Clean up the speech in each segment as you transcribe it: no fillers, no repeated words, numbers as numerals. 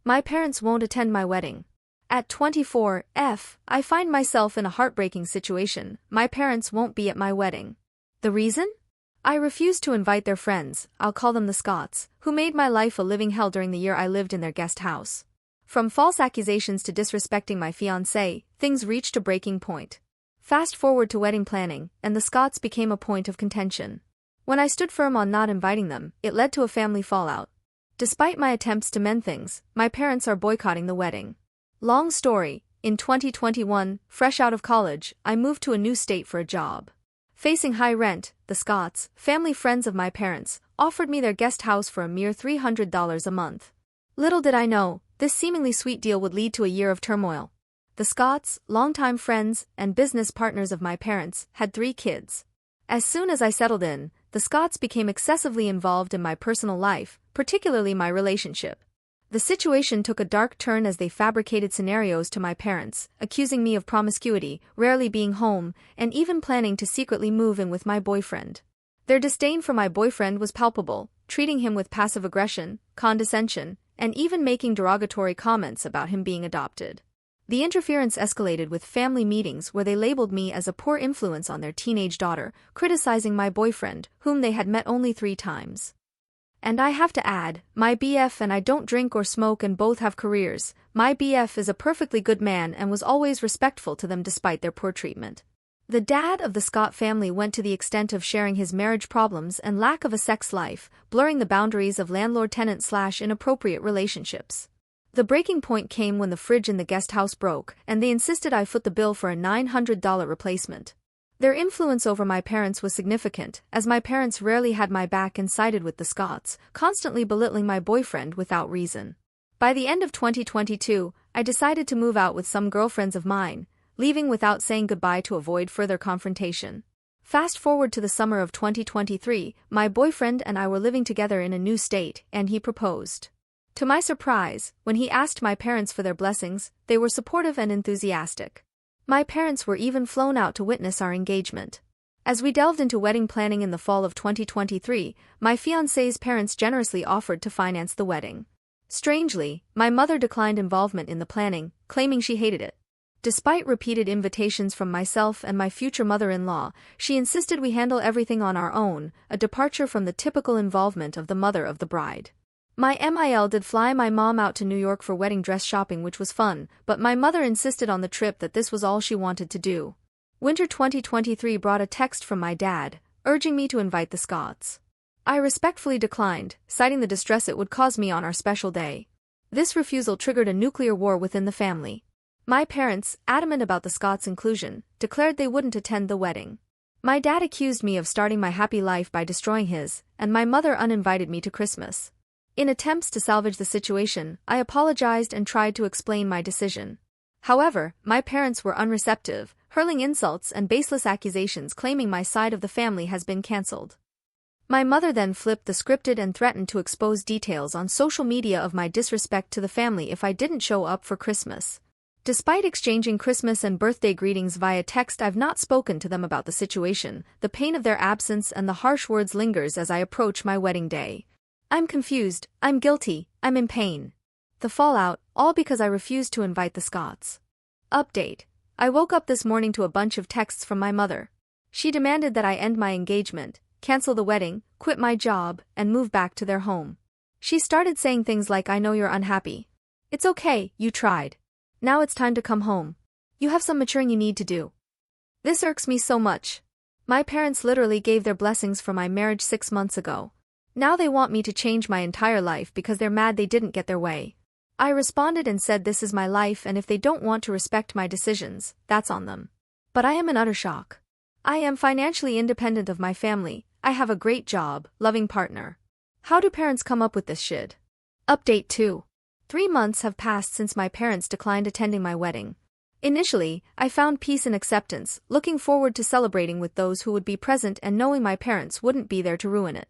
My parents won't attend my wedding. At 24, I find myself in a heartbreaking situation. My parents won't be at my wedding. The reason? I refuse to invite their friends, I'll call them the Scots, who made my life a living hell during the year I lived in their guest house. From false accusations to disrespecting my fiancé, things reached a breaking point. Fast forward to wedding planning, and the Scots became a point of contention. When I stood firm on not inviting them, it led to a family fallout. Despite my attempts to mend things, my parents are boycotting the wedding. Long story, in 2021, fresh out of college, I moved to a new state for a job. Facing high rent, the Scots, family friends of my parents, offered me their guest house for a mere $300 a month. Little did I know, this seemingly sweet deal would lead to a year of turmoil. The Scots, longtime friends and business partners of my parents, had 3 kids. As soon as I settled in, the Scots became excessively involved in my personal life, particularly my relationship. The situation took a dark turn as they fabricated scenarios to my parents, accusing me of promiscuity, rarely being home, and even planning to secretly move in with my boyfriend. Their disdain for my boyfriend was palpable, treating him with passive aggression, condescension, and even making derogatory comments about him being adopted. The interference escalated with family meetings where they labeled me as a poor influence on their teenage daughter, criticizing my boyfriend, whom they had met only 3 times. And I have to add, my BF and I don't drink or smoke and both have careers. My BF is a perfectly good man and was always respectful to them despite their poor treatment. The dad of the Scott family went to the extent of sharing his marriage problems and lack of a sex life, blurring the boundaries of landlord-tenant/inappropriate relationships. The breaking point came when the fridge in the guest house broke, and they insisted I foot the bill for a $900 replacement. Their influence over my parents was significant, as my parents rarely had my back and sided with the Scots, constantly belittling my boyfriend without reason. By the end of 2022, I decided to move out with some girlfriends of mine, leaving without saying goodbye to avoid further confrontation. Fast forward to the summer of 2023, my boyfriend and I were living together in a new state, and he proposed. To my surprise, when he asked my parents for their blessings, they were supportive and enthusiastic. My parents were even flown out to witness our engagement. As we delved into wedding planning in the fall of 2023, my fiancé's parents generously offered to finance the wedding. Strangely, my mother declined involvement in the planning, claiming she hated it. Despite repeated invitations from myself and my future mother-in-law, she insisted we handle everything on our own, a departure from the typical involvement of the mother of the bride. My MIL did fly my mom out to New York for wedding dress shopping, which was fun, but my mother insisted on the trip that this was all she wanted to do. Winter 2023 brought a text from my dad, urging me to invite the Scots. I respectfully declined, citing the distress it would cause me on our special day. This refusal triggered a nuclear war within the family. My parents, adamant about the Scots' inclusion, declared they wouldn't attend the wedding. My dad accused me of starting my happy life by destroying his, and my mother uninvited me to Christmas. In attempts to salvage the situation, I apologized and tried to explain my decision. However, my parents were unreceptive, hurling insults and baseless accusations claiming my side of the family has been cancelled. My mother then flipped the scripted and threatened to expose details on social media of my disrespect to the family if I didn't show up for Christmas. Despite exchanging Christmas and birthday greetings via text, I've not spoken to them about the situation. The pain of their absence and the harsh words lingers as I approach my wedding day. I'm confused, I'm guilty, I'm in pain. The fallout, all because I refused to invite the Scots. Update. I woke up this morning to a bunch of texts from my mother. She demanded that I end my engagement, cancel the wedding, quit my job, and move back to their home. She started saying things like, "I know you're unhappy. It's okay, you tried. Now it's time to come home. You have some maturing you need to do." This irks me so much. My parents literally gave their blessings for my marriage 6 months ago. Now they want me to change my entire life because they're mad they didn't get their way. I responded and said this is my life, and if they don't want to respect my decisions, that's on them. But I am in utter shock. I am financially independent of my family, I have a great job, loving partner. How do parents come up with this shit? Update 2. 3 months have passed since my parents declined attending my wedding. Initially, I found peace and acceptance, looking forward to celebrating with those who would be present and knowing my parents wouldn't be there to ruin it.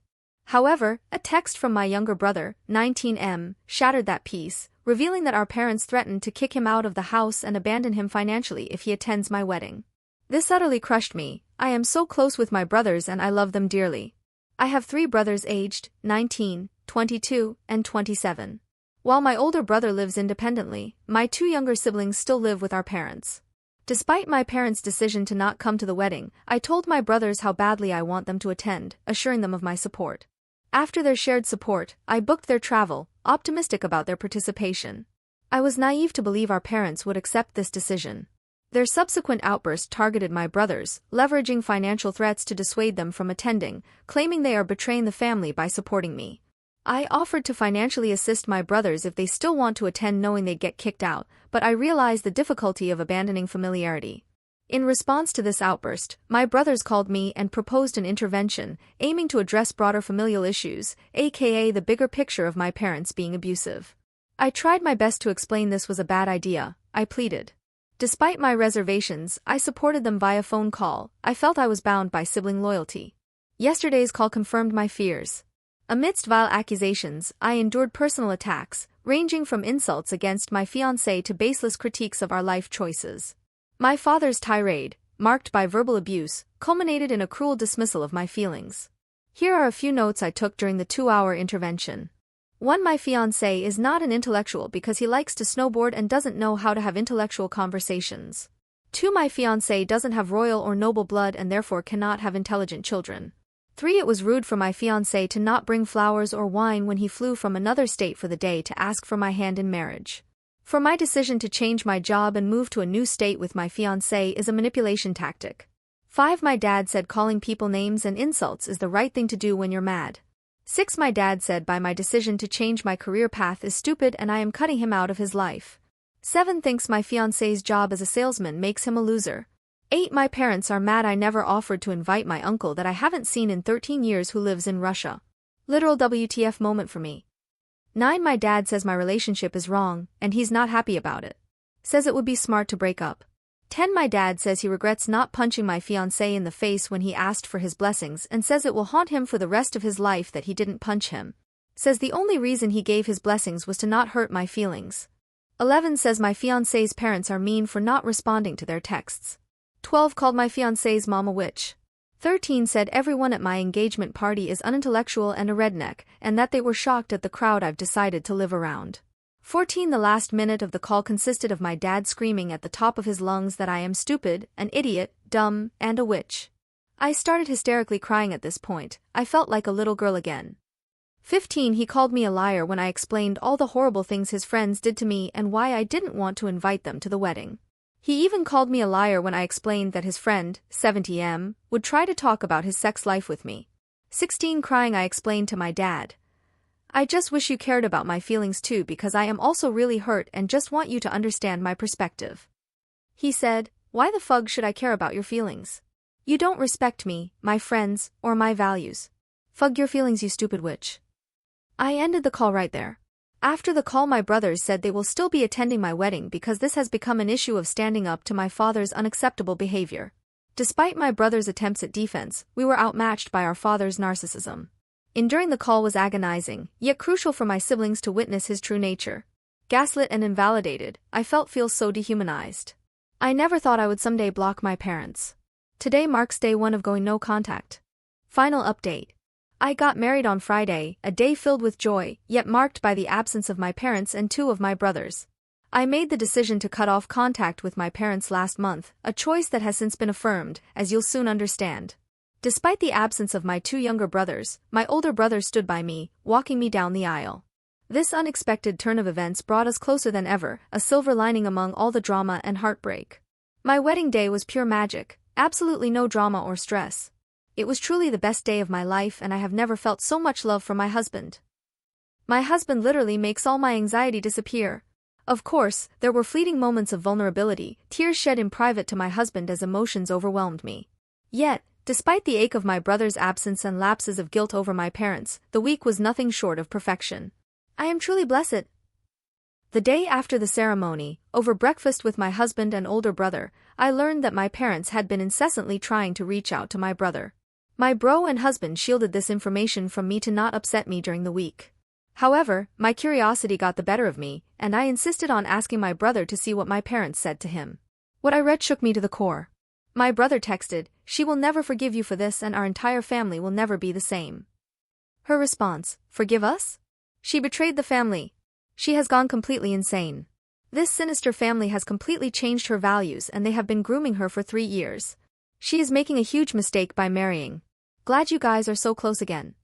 However, a text from my younger brother, 19M, shattered that peace, revealing that our parents threatened to kick him out of the house and abandon him financially if he attends my wedding. This utterly crushed me. I am so close with my brothers and I love them dearly. I have 3 brothers aged 19, 22, and 27. While my older brother lives independently, my two younger siblings still live with our parents. Despite my parents' decision to not come to the wedding, I told my brothers how badly I want them to attend, assuring them of my support. After their shared support, I booked their travel, optimistic about their participation. I was naive to believe our parents would accept this decision. Their subsequent outburst targeted my brothers, leveraging financial threats to dissuade them from attending, claiming they are betraying the family by supporting me. I offered to financially assist my brothers if they still want to attend, knowing they'd get kicked out, but I realized the difficulty of abandoning familiarity. In response to this outburst, my brothers called me and proposed an intervention, aiming to address broader familial issues, aka the bigger picture of my parents being abusive. I tried my best to explain this was a bad idea, I pleaded. Despite my reservations, I supported them via phone call. I felt I was bound by sibling loyalty. Yesterday's call confirmed my fears. Amidst vile accusations, I endured personal attacks, ranging from insults against my fiancé to baseless critiques of our life choices. My father's tirade, marked by verbal abuse, culminated in a cruel dismissal of my feelings. Here are a few notes I took during the 2-hour intervention. 1. My fiancé is not an intellectual because he likes to snowboard and doesn't know how to have intellectual conversations. 2. My fiancé doesn't have royal or noble blood and therefore cannot have intelligent children. 3. It was rude for my fiancé to not bring flowers or wine when he flew from another state for the day to ask for my hand in marriage. 4. My decision to change my job and move to a new state with my fiancé is a manipulation tactic. 5. My dad said calling people names and insults is the right thing to do when you're mad. 6. My dad said by my decision to change my career path is stupid and I am cutting him out of his life. 7. Thinks my fiancé's job as a salesman makes him a loser. 8. My parents are mad I never offered to invite my uncle that I haven't seen in 13 years who lives in Russia. Literal WTF moment for me. 9. My dad says my relationship is wrong, and he's not happy about it. Says it would be smart to break up. 10. My dad says he regrets not punching my fiancé in the face when he asked for his blessings and says it will haunt him for the rest of his life that he didn't punch him. Says the only reason he gave his blessings was to not hurt my feelings. 11. Says my fiancé's parents are mean for not responding to their texts. 12. Called my fiancé's mom a witch. 13. Said everyone at my engagement party is unintellectual and a redneck, and that they were shocked at the crowd I've decided to live around. 14. The last minute of the call consisted of my dad screaming at the top of his lungs that I am stupid, an idiot, dumb, and a witch. I started hysterically crying at this point. I felt like a little girl again. 15. He called me a liar when I explained all the horrible things his friends did to me and why I didn't want to invite them to the wedding. He even called me a liar when I explained that his friend, 70M, would try to talk about his sex life with me. 16. Crying, I explained to my dad, I just wish you cared about my feelings too because I am also really hurt and just want you to understand my perspective. He said, why the fug should I care about your feelings? You don't respect me, my friends, or my values. Fug your feelings, you stupid witch. I ended the call right there. After the call, my brothers said they will still be attending my wedding because this has become an issue of standing up to my father's unacceptable behavior. Despite my brother's attempts at defense, we were outmatched by our father's narcissism. Enduring the call was agonizing, yet crucial for my siblings to witness his true nature. Gaslit and invalidated, I feel so dehumanized. I never thought I would someday block my parents. Today marks day 1 of going no contact. Final update. I got married on Friday, a day filled with joy, yet marked by the absence of my parents and 2 of my brothers. I made the decision to cut off contact with my parents last month, a choice that has since been affirmed, as you'll soon understand. Despite the absence of my 2 younger brothers, my older brother stood by me, walking me down the aisle. This unexpected turn of events brought us closer than ever, a silver lining among all the drama and heartbreak. My wedding day was pure magic, absolutely no drama or stress. It was truly the best day of my life and I have never felt so much love for my husband. My husband literally makes all my anxiety disappear. Of course, there were fleeting moments of vulnerability, tears shed in private to my husband as emotions overwhelmed me. Yet, despite the ache of my brother's absence and lapses of guilt over my parents, the week was nothing short of perfection. I am truly blessed. The day after the ceremony, over breakfast with my husband and older brother, I learned that my parents had been incessantly trying to reach out to my brother. My bro and husband shielded this information from me to not upset me during the week. However, my curiosity got the better of me, and I insisted on asking my brother to see what my parents said to him. What I read shook me to the core. My brother texted, "She will never forgive you for this and our entire family will never be the same." Her response, "Forgive us? She betrayed the family. She has gone completely insane. This sinister family has completely changed her values and they have been grooming her for 3 years. She is making a huge mistake by marrying. Glad you guys are so close again.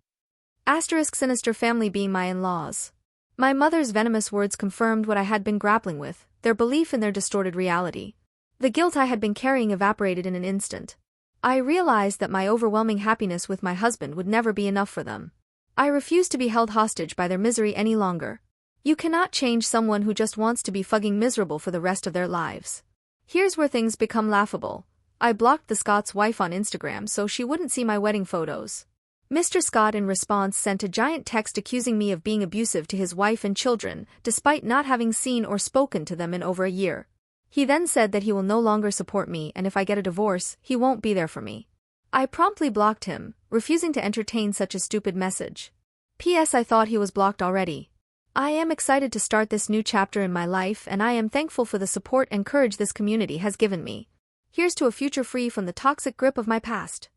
Asterisk sinister family being my in-laws. My mother's venomous words confirmed what I had been grappling with, their belief in their distorted reality. The guilt I had been carrying evaporated in an instant. I realized that my overwhelming happiness with my husband would never be enough for them. I refused to be held hostage by their misery any longer. You cannot change someone who just wants to be fucking miserable for the rest of their lives. Here's where things become laughable. I blocked the Scott's wife on Instagram so she wouldn't see my wedding photos. Mr. Scott in response sent a giant text accusing me of being abusive to his wife and children, despite not having seen or spoken to them in over a year. He then said that he will no longer support me and if I get a divorce, he won't be there for me. I promptly blocked him, refusing to entertain such a stupid message. P.S. I thought he was blocked already. I am excited to start this new chapter in my life and I am thankful for the support and courage this community has given me. Here's to a future free from the toxic grip of my past.